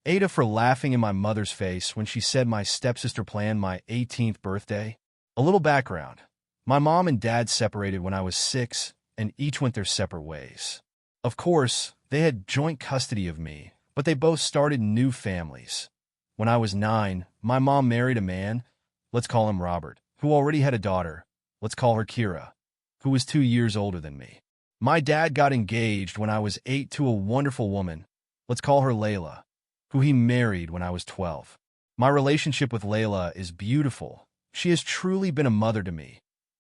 AITAH for laughing in my mother's face when she said my stepsister planned my 18th birthday. A little background. My mom and dad separated when I was 6 and each went their separate ways. Of course, they had joint custody of me, but they both started new families. When I was 9, my mom married a man, let's call him Robert, who already had a daughter, let's call her Kira, who was 2 years older than me. My dad got engaged when I was 8 to a wonderful woman, let's call her Layla, who he married when I was 12. My relationship with Layla is beautiful. She has truly been a mother to me.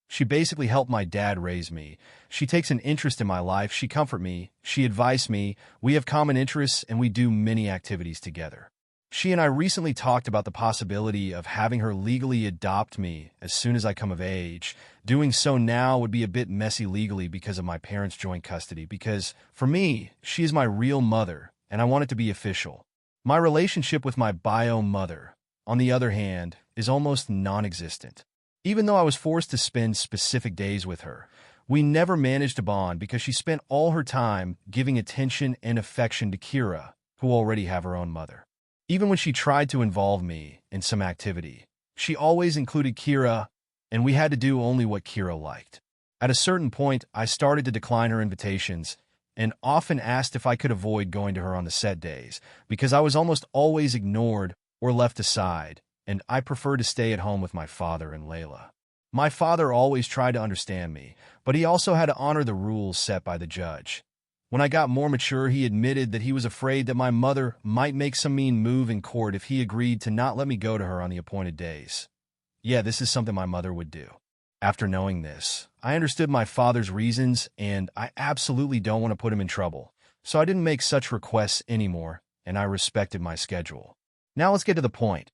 She basically helped my dad raise me. She takes an interest in my life, she comforts me, she advises me, we have common interests, and we do many activities together. She and I recently talked about the possibility of having her legally adopt me as soon as I come of age. Doing so now would be a bit messy legally because of my parents' joint custody, because, for me, she is my real mother, and I want it to be official. My relationship with my bio mother, on the other hand, is almost non-existent. Even though I was forced to spend specific days with her, we never managed to bond because she spent all her time giving attention and affection to Kira, who already have her own mother. Even when she tried to involve me in some activity, she always included Kira, and we had to do only what Kira liked. At a certain point, I started to decline her invitations and often asked if I could avoid going to her on the set days because I was almost always ignored or left aside, and I preferred to stay at home with my father and Layla. My father always tried to understand me, but he also had to honor the rules set by the judge. When I got more mature, he admitted that he was afraid that my mother might make some mean move in court if he agreed to not let me go to her on the appointed days. Yeah, this is something my mother would do. After knowing this, I understood my father's reasons, and I absolutely don't want to put him in trouble, so I didn't make such requests anymore, and I respected my schedule. Now let's get to the point.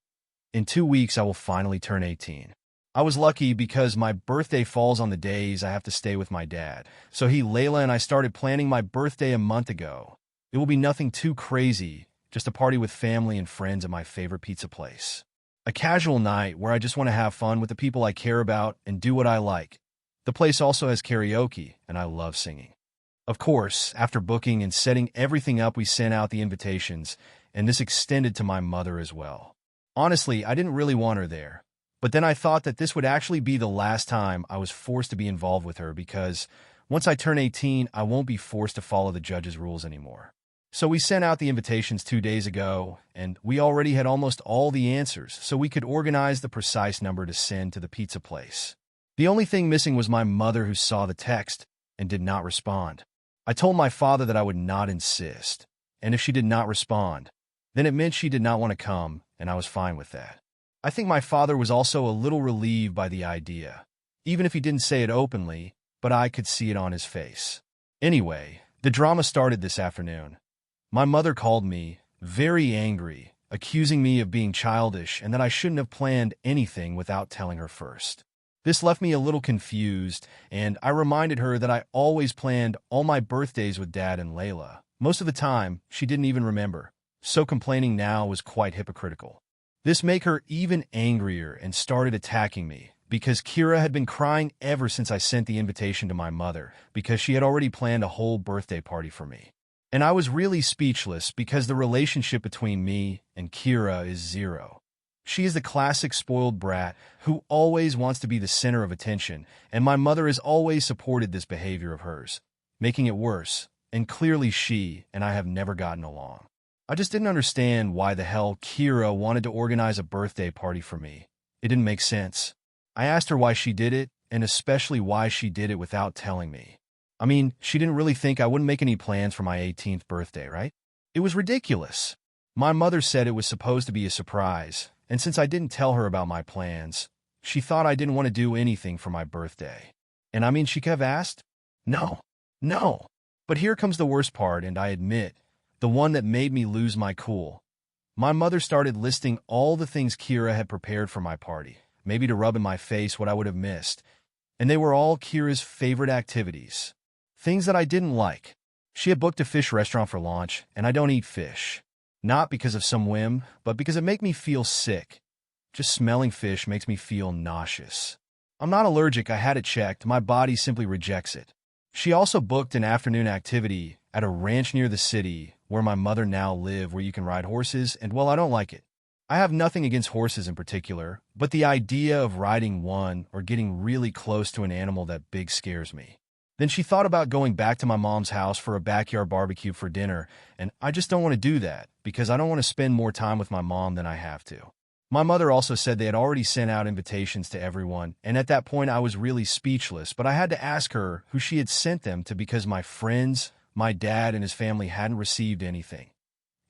In 2 weeks, I will finally turn 18. I was lucky because my birthday falls on the days I have to stay with my dad, so Layla and I started planning my birthday a month ago. It will be nothing too crazy, just a party with family and friends at my favorite pizza place. A casual night where I just want to have fun with the people I care about and do what I like. The place also has karaoke, and I love singing. Of course, after booking and setting everything up, we sent out the invitations, and this extended to my mother as well. Honestly, I didn't really want her there, but then I thought that this would actually be the last time I was forced to be involved with her because once I turn 18, I won't be forced to follow the judge's rules anymore. So we sent out the invitations 2 days ago, and we already had almost all the answers, so we could organize the precise number to send to the pizza place. The only thing missing was my mother, who saw the text and did not respond. I told my father that I would not insist, and if she did not respond, then it meant she did not want to come, and I was fine with that. I think my father was also a little relieved by the idea, even if he didn't say it openly, but I could see it on his face. Anyway, the drama started this afternoon. My mother called me, very angry, accusing me of being childish and that I shouldn't have planned anything without telling her first. This left me a little confused, and I reminded her that I always planned all my birthdays with Dad and Layla. Most of the time, she didn't even remember, so complaining now was quite hypocritical. This made her even angrier and started attacking me, because Kira had been crying ever since I sent the invitation to my mother, because she had already planned a whole birthday party for me. And I was really speechless because the relationship between me and Kira is zero. She is the classic spoiled brat who always wants to be the center of attention, and my mother has always supported this behavior of hers, making it worse, and clearly she and I have never gotten along. I just didn't understand why the hell Kira wanted to organize a birthday party for me. It didn't make sense. I asked her why she did it, and especially why she did it without telling me. I mean, she didn't really think I wouldn't make any plans for my 18th birthday, right? It was ridiculous. My mother said it was supposed to be a surprise, and since I didn't tell her about my plans, she thought I didn't want to do anything for my birthday. And I mean, she could have asked? No. But here comes the worst part, and I admit, the one that made me lose my cool. My mother started listing all the things Kira had prepared for my party, maybe to rub in my face what I would have missed, and they were all Kira's favorite activities. Things that I didn't like. She had booked a fish restaurant for lunch, and I don't eat fish. Not because of some whim, but because it makes me feel sick. Just smelling fish makes me feel nauseous. I'm not allergic, I had it checked, my body simply rejects it. She also booked an afternoon activity at a ranch near the city where my mother now live, where you can ride horses, and well, I don't like it. I have nothing against horses in particular, but the idea of riding one or getting really close to an animal that big scares me. Then she thought about going back to my mom's house for a backyard barbecue for dinner, and I just don't want to do that because I don't want to spend more time with my mom than I have to. My mother also said they had already sent out invitations to everyone, and at that point I was really speechless, but I had to ask her who she had sent them to because my friends, my dad, and his family hadn't received anything.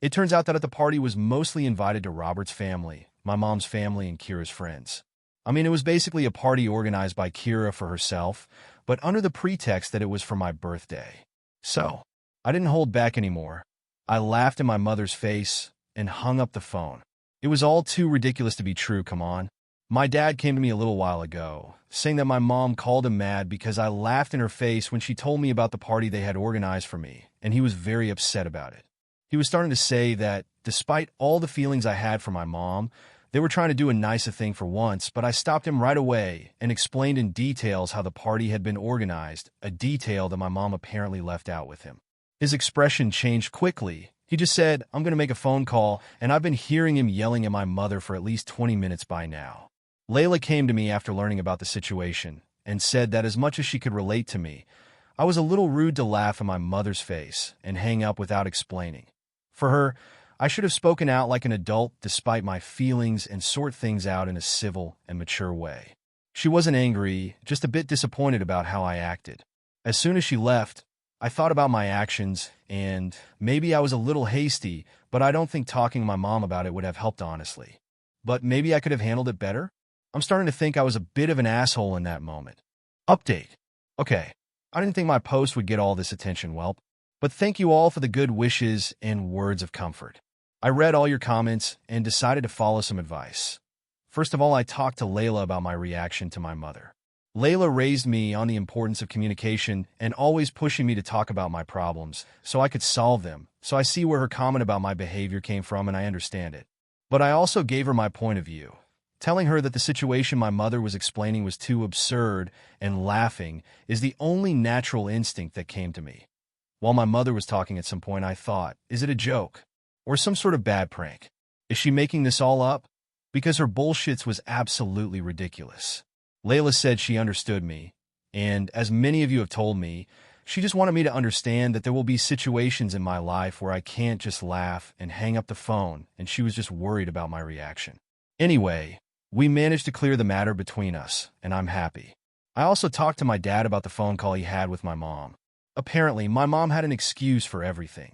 It turns out that at the party was mostly invited to Robert's family, my mom's family, and Kira's friends. I mean, it was basically a party organized by Kira for herself, but under the pretext that it was for my birthday. So, I didn't hold back anymore. I laughed in my mother's face and hung up the phone. It was all too ridiculous to be true, come on. My dad came to me a little while ago, saying that my mom called him mad because I laughed in her face when she told me about the party they had organized for me, and he was very upset about it. He was starting to say that, despite all the feelings I had for my mom, they were trying to do a nicer thing for once, but I stopped him right away and explained in details how the party had been organized, a detail that my mom apparently left out with him. His expression changed quickly. He just said, "I'm going to make a phone call," and I've been hearing him yelling at my mother for at least 20 minutes by now. Layla came to me after learning about the situation and said that as much as she could relate to me, I was a little rude to laugh in my mother's face and hang up without explaining. For her, I should have spoken out like an adult despite my feelings and sort things out in a civil and mature way. She wasn't angry, just a bit disappointed about how I acted. As soon as she left, I thought about my actions, and maybe I was a little hasty, but I don't think talking to my mom about it would have helped, honestly. But maybe I could have handled it better? I'm starting to think I was a bit of an asshole in that moment. Update. Okay, I didn't think my post would get all this attention, welp. But thank you all for the good wishes and words of comfort. I read all your comments and decided to follow some advice. First of all, I talked to Layla about my reaction to my mother. Layla raised me on the importance of communication and always pushing me to talk about my problems so I could solve them, so I see where her comment about my behavior came from and I understand it. But I also gave her my point of view, telling her that the situation my mother was explaining was too absurd and laughing is the only natural instinct that came to me. While my mother was talking at some point, I thought, is it a joke? Or some sort of bad prank? Is she making this all up? Because her bullshits was absolutely ridiculous. Layla said she understood me, and as many of you have told me, she just wanted me to understand that there will be situations in my life where I can't just laugh and hang up the phone, and she was just worried about my reaction. Anyway, we managed to clear the matter between us, and I'm happy. I also talked to my dad about the phone call he had with my mom. Apparently, my mom had an excuse for everything.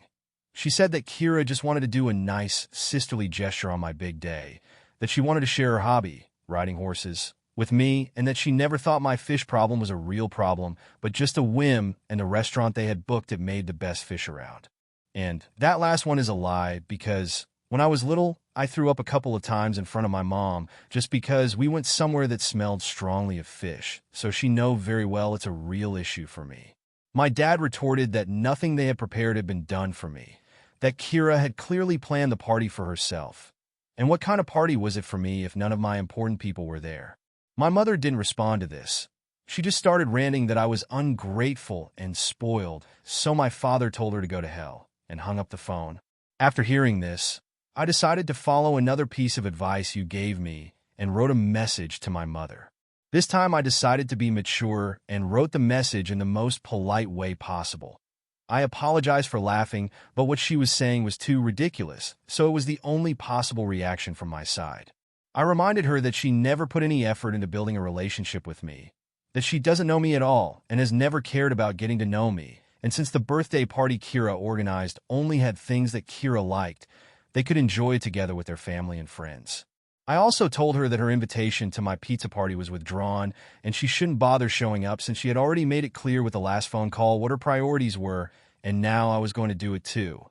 She said that Kira just wanted to do a nice, sisterly gesture on my big day, that she wanted to share her hobby, riding horses, with me, and that she never thought my fish problem was a real problem, but just a whim, and the restaurant they had booked it made the best fish around. And that last one is a lie, because when I was little, I threw up a couple of times in front of my mom just because we went somewhere that smelled strongly of fish, so she know very well it's a real issue for me. My dad retorted that nothing they had prepared had been done for me, that Kira had clearly planned the party for herself. And what kind of party was it for me if none of my important people were there? My mother didn't respond to this. She just started ranting that I was ungrateful and spoiled, so my father told her to go to hell, and hung up the phone. After hearing this, I decided to follow another piece of advice you gave me and wrote a message to my mother. This time I decided to be mature and wrote the message in the most polite way possible. I apologized for laughing, but what she was saying was too ridiculous, so it was the only possible reaction from my side. I reminded her that she never put any effort into building a relationship with me, that she doesn't know me at all and has never cared about getting to know me, and since the birthday party Kira organized only had things that Kira liked, they could enjoy together with their family and friends. I also told her that her invitation to my pizza party was withdrawn, and she shouldn't bother showing up since she had already made it clear with the last phone call what her priorities were, and now I was going to do it too.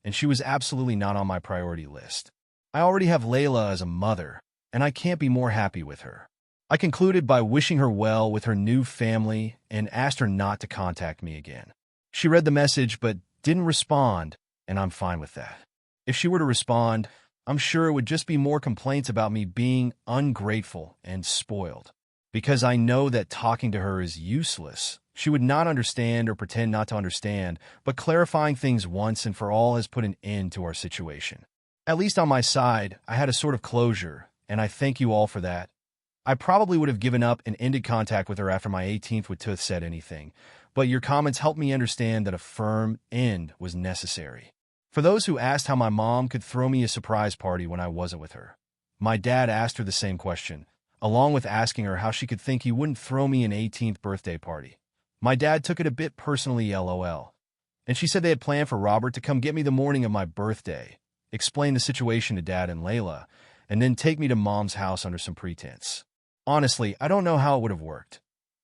And she was absolutely not on my priority list. I already have Layla as a mother, and I can't be more happy with her. I concluded by wishing her well with her new family and asked her not to contact me again. She read the message but didn't respond, and I'm fine with that. If she were to respond, I'm sure it would just be more complaints about me being ungrateful and spoiled. Because I know that talking to her is useless, She would not understand or pretend not to understand, but clarifying things once and for all has put an end to our situation. At least on my side, I had a sort of closure, and I thank you all for that. I probably would have given up and ended contact with her after my 18th would have said anything, but your comments helped me understand that a firm end was necessary. For those who asked how my mom could throw me a surprise party when I wasn't with her, my dad asked her the same question, along with asking her how she could think he wouldn't throw me an 18th birthday party. My dad took it a bit personally, lol. And she said they had planned for Robert to come get me the morning of my birthday, explain the situation to Dad and Layla, and then take me to Mom's house under some pretense. Honestly, I don't know how it would have worked.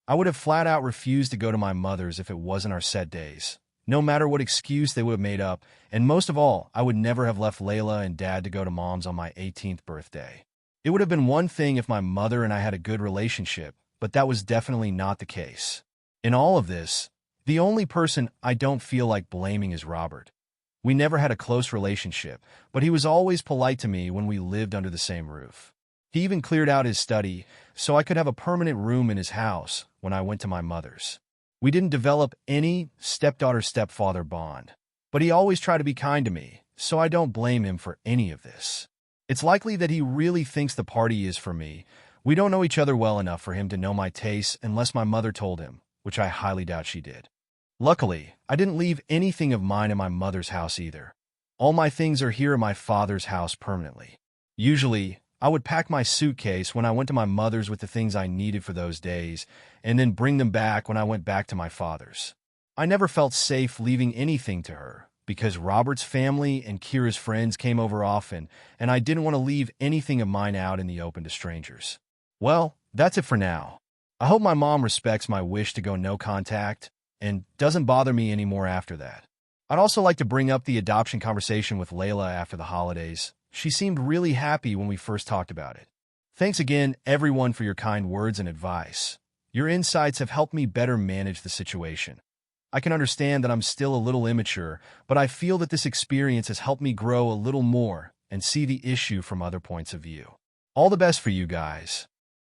I would have flat out refused to go to my mother's if it wasn't our set days, no matter what excuse they would have made up, and most of all, I would never have left Layla and Dad to go to Mom's on my 18th birthday. It would have been one thing if my mother and I had a good relationship, but that was definitely not the case. In all of this, the only person I don't feel like blaming is Robert. We never had a close relationship, but he was always polite to me when we lived under the same roof. He even cleared out his study so I could have a permanent room in his house when I went to my mother's. We didn't develop any stepdaughter-stepfather bond, but he always tried to be kind to me, so I don't blame him for any of this. It's likely that he really thinks the party is for me. We don't know each other well enough for him to know my tastes unless my mother told him, which I highly doubt she did. Luckily, I didn't leave anything of mine in my mother's house either. All my things are here in my father's house permanently. Usually, I would pack my suitcase when I went to my mother's with the things I needed for those days, and then bring them back when I went back to my father's. I never felt safe leaving anything to her, because Robert's family and Kira's friends came over often, and I didn't want to leave anything of mine out in the open to strangers. Well, that's it for now. I hope my mom respects my wish to go no contact, and doesn't bother me anymore after that. I'd also like to bring up the adoption conversation with Layla after the holidays. She seemed really happy when we first talked about it. Thanks again, everyone, for your kind words and advice. Your insights have helped me better manage the situation. I can understand that I'm still a little immature, but I feel that this experience has helped me grow a little more and see the issue from other points of view. All the best for you guys.